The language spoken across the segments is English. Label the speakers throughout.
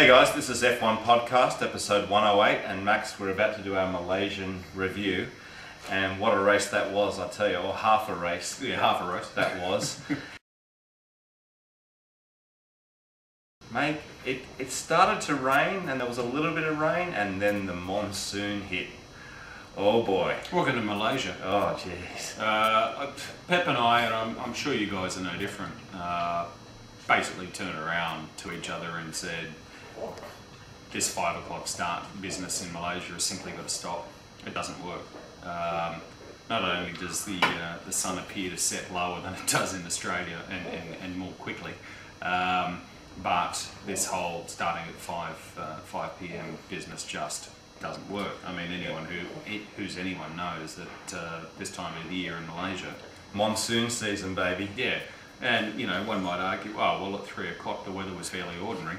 Speaker 1: Hey guys, this is F1 Podcast, episode 108, and Max, we're about to do our Malaysian review, and what a race that was, I tell you, or half a race.
Speaker 2: Yeah, half a race.
Speaker 1: That was. Mate, it started to rain, and there was a little bit of rain, and then the monsoon hit. Oh boy.
Speaker 2: Welcome to Malaysia.
Speaker 1: Oh jeez.
Speaker 2: Pep and I, and I'm sure you guys are no different, basically turned around to each other and said, this 5 o'clock start business in Malaysia has simply got to stop. It doesn't work. Not only does the sun appear to set lower than it does in Australia and more quickly, but this whole starting at 5 p.m. business just doesn't work. I mean, anyone who's anyone knows that this time of the year in Malaysia,
Speaker 1: Monsoon season, baby.
Speaker 2: yeah, and you know, one might argue, oh well, at 3 o'clock the weather was fairly ordinary.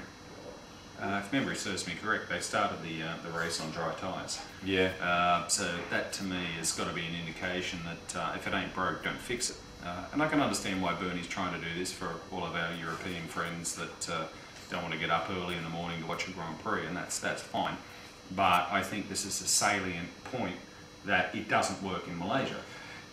Speaker 2: If memory serves me correct, they started the race on dry tyres.
Speaker 1: Yeah.
Speaker 2: So that to me has got to be an indication that if it ain't broke, don't fix it. And I can understand why Bernie's trying to do this for all of our European friends that don't want to get up early in the morning to watch a Grand Prix, and that's fine. But I think this is a salient point that it doesn't work in Malaysia.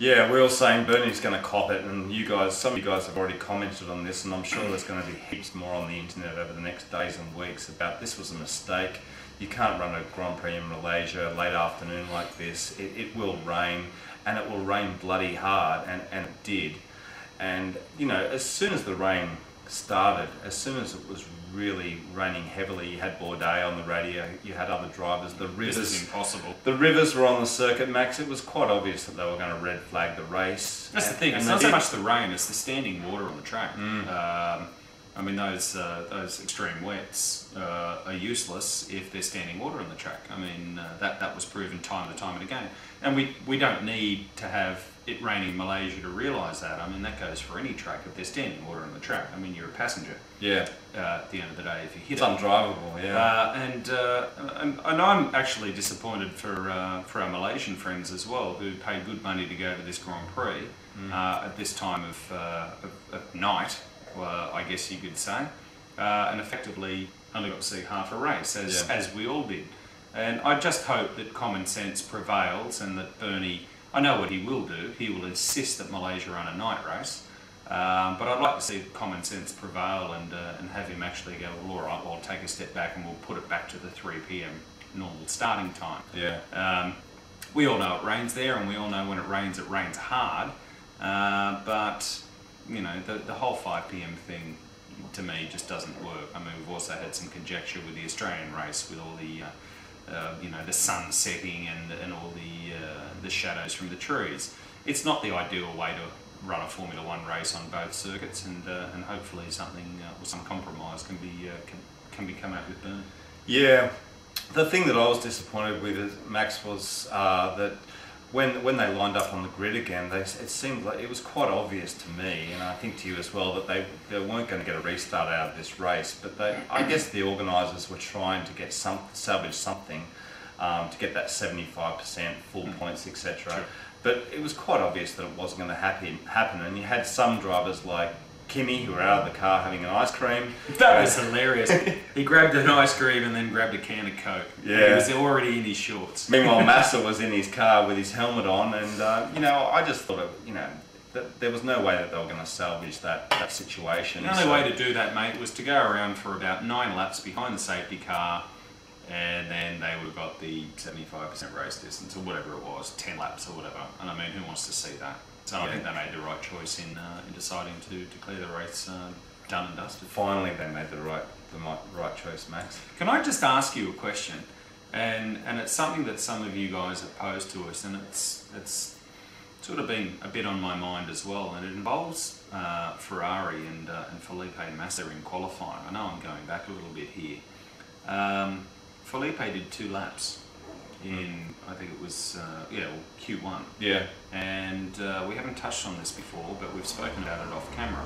Speaker 1: Yeah, we're all saying Bernie's going to cop it, and you guys, some of you guys have already commented on this, and I'm sure there's going to be heaps more on the internet over the next days and weeks about this was a mistake. You can't run a Grand Prix in Malaysia late afternoon like this. It will rain, and it will rain bloody hard, and it did. And you know, as soon as the rain started, as soon as it was really raining heavily, you had Bourdais on the radio, you had other drivers, the rivers.
Speaker 2: This is impossible.
Speaker 1: The rivers were on the circuit, Max. It was quite obvious that they were going to red flag the race.
Speaker 2: That's the thing, it's not so much the rain, it's the standing water on the track. I mean, those extreme wets are useless if there's standing water on the track. I mean, that was proven time and time and again. And we don't need to have it raining in Malaysia to realise that. I mean, that goes for any track. If there's standing water on the track, I mean, you're a passenger.
Speaker 1: Yeah.
Speaker 2: At the end of the day, if you hit
Speaker 1: it's
Speaker 2: it.
Speaker 1: undrivable, yeah.
Speaker 2: And I'm actually disappointed for our Malaysian friends as well, who paid good money to go to this Grand Prix at this time of night, I guess you could say, and effectively only got to see half a race, as we all did. And I just hope that common sense prevails and that Bernie, I know what he will do, he will insist that Malaysia run a night race, but I'd like to see common sense prevail and have him actually go, well, all right, well, I'll take a step back and we'll put it back to the 3 p.m. normal starting time.
Speaker 1: Yeah.
Speaker 2: We all know it rains there, and we all know when it rains hard, but you know, the whole 5 p.m. thing to me just doesn't work. I mean, we've also had some conjecture with the Australian race with all the you know, the sun setting and all the shadows from the trees. It's not the ideal way to run a Formula One race on both circuits, and hopefully something or some compromise can be come out with Bernie.
Speaker 1: Yeah, the thing that I was disappointed with, Max, was that when they lined up on the grid again, it seemed like it was quite obvious to me, and I think to you as well, that they weren't going to get a restart out of this race. But I guess the organisers were trying to get salvage something to get that 75% full points, etc.
Speaker 2: Sure.
Speaker 1: But it was quite obvious that it wasn't going to happen, and you had some drivers like Kimmy, who were out of the car having an ice cream.
Speaker 2: That was hilarious. He grabbed an ice cream and then grabbed a can of Coke.
Speaker 1: Yeah.
Speaker 2: He was already in his shorts.
Speaker 1: Meanwhile, Massa was in his car with his helmet on, and you know, I just thought, that there was no way that they were going to salvage that situation.
Speaker 2: The only way to do that, mate, was to go around for about 9 laps behind the safety car, and then they would have got the 75% race distance, or whatever it was, 10 laps or whatever. And I mean, who wants to see that? So yeah. I think they made the right choice in deciding to declare the race done and dusted.
Speaker 1: Finally, they made the right choice, Max.
Speaker 2: Can I just ask you a question? And it's something that some of you guys have posed to us, and it's sort of been a bit on my mind as well. And it involves Ferrari and Felipe Massa in qualifying. I know I'm going back a little bit here. Felipe did 2 laps in, I think it was, Q1.
Speaker 1: Yeah.
Speaker 2: And we haven't touched on this before, but we've spoken about it off camera.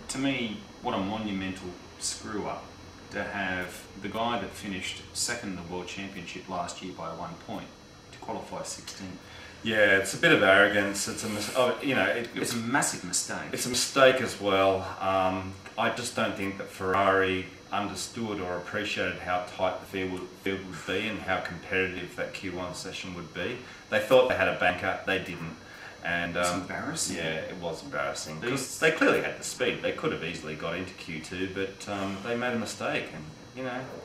Speaker 2: To me, what a monumental screw up to have the guy that finished second in the World Championship last year by 1 point to qualify 16th.
Speaker 1: Yeah, it's a bit of arrogance.
Speaker 2: It's a massive mistake.
Speaker 1: It's a mistake as well. I just don't think that Ferrari understood or appreciated how tight the field would be and how competitive that Q1 session would be. They thought they had a banker, they didn't. And
Speaker 2: It's embarrassing.
Speaker 1: Yeah, it was embarrassing because they clearly had the speed. They could have easily got into Q2, but they made a mistake. And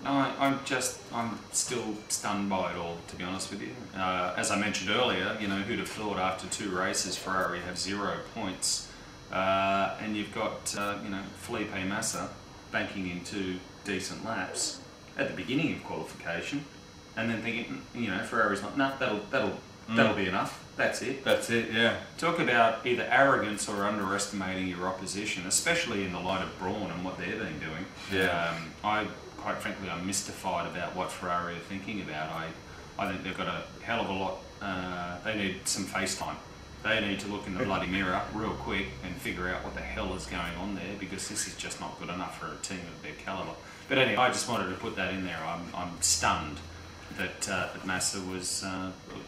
Speaker 2: I'm still stunned by it all, to be honest with you. As I mentioned earlier, who'd have thought after 2 races Ferrari have 0 points, and you've got Felipe Massa banking in 2 decent laps at the beginning of qualification, and then thinking, Ferrari's like, nah, that'll be enough. That's it.
Speaker 1: That's it. Yeah.
Speaker 2: Talk about either arrogance or underestimating your opposition, especially in the light of Brawn and what they've been doing.
Speaker 1: Yeah.
Speaker 2: Quite frankly, I'm mystified about what Ferrari are thinking about. I think they've got a hell of a lot. They need some face time. They need to look in the bloody mirror real quick and figure out what the hell is going on there, because this is just not good enough for a team of their calibre. But anyway, I just wanted to put that in there. I'm stunned that Massa was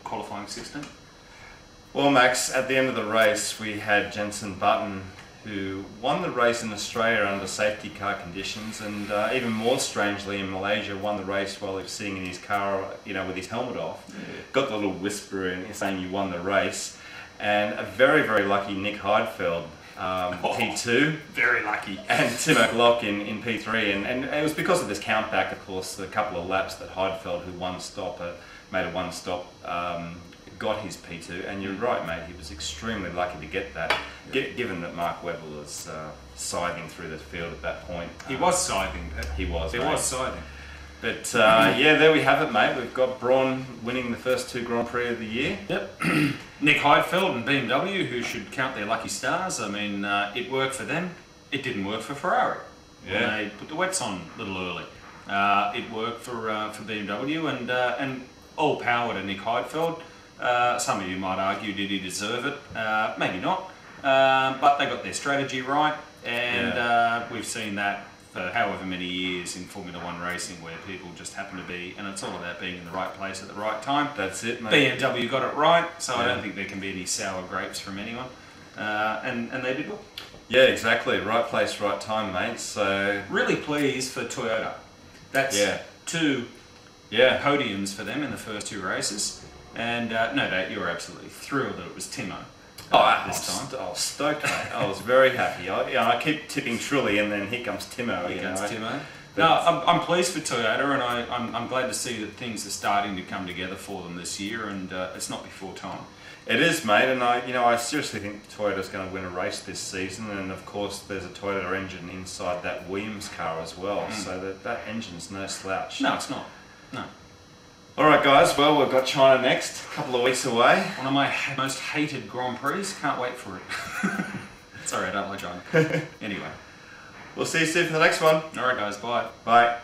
Speaker 2: qualifying 16th.
Speaker 1: Well, Max, at the end of the race, we had Jenson Button, who won the race in Australia under safety car conditions, and even more strangely in Malaysia, won the race while he was sitting in his car, with his helmet off. Yeah. Got the little whisper in saying you won the race, and a very, very lucky Nick Heidfeld, P2.
Speaker 2: Very lucky.
Speaker 1: And Tim O'Lock in P3, and it was because of this countback, of course, the couple of laps that Heidfeld, who made a one-stop, got his P2, and you're right, mate, he was extremely lucky to get that, given that Mark Webber was scything through the field at that point.
Speaker 2: He was scything, Pep.
Speaker 1: He was
Speaker 2: scything.
Speaker 1: But yeah, there we have it, mate. We've got Brawn winning the first 2 Grand Prix of the year.
Speaker 2: Yep. Nick Heidfeld and BMW, who should count their lucky stars. I mean, it worked for them. It didn't work for Ferrari.
Speaker 1: Yeah.
Speaker 2: When they put the wets on a little early. It worked for BMW, and all power to Nick Heidfeld. Some of you might argue, did he deserve it? Maybe not. But they got their strategy right, and we've seen that for however many years in Formula 1 racing, where people just happen to be, and it's all about being in the right place at the right time.
Speaker 1: That's it, mate.
Speaker 2: BMW got it right, so I don't think there can be any sour grapes from anyone. And they did well.
Speaker 1: Yeah, exactly. Right place, right time, mate. So
Speaker 2: really pleased for Toyota. That's 2 podiums for them in the first 2 races. And no doubt you were absolutely thrilled that it was Timo. This time.
Speaker 1: I was stoked, mate. I was very happy. I keep tipping Trulli, and then here comes Timo.
Speaker 2: Timo. No, I'm pleased for Toyota, and I'm glad to see that things are starting to come together for them this year, and it's not before time.
Speaker 1: It is, mate, and I seriously think Toyota's going to win a race this season, and of course there's a Toyota engine inside that Williams car as well, so that engine's no slouch.
Speaker 2: No, it's not. No.
Speaker 1: Alright guys, well we've got China next, a couple of weeks away.
Speaker 2: One of my most hated Grand Prix, can't wait for it. Sorry, I don't like China. Anyway.
Speaker 1: We'll see you soon for the next one.
Speaker 2: Alright guys, bye.
Speaker 1: Bye.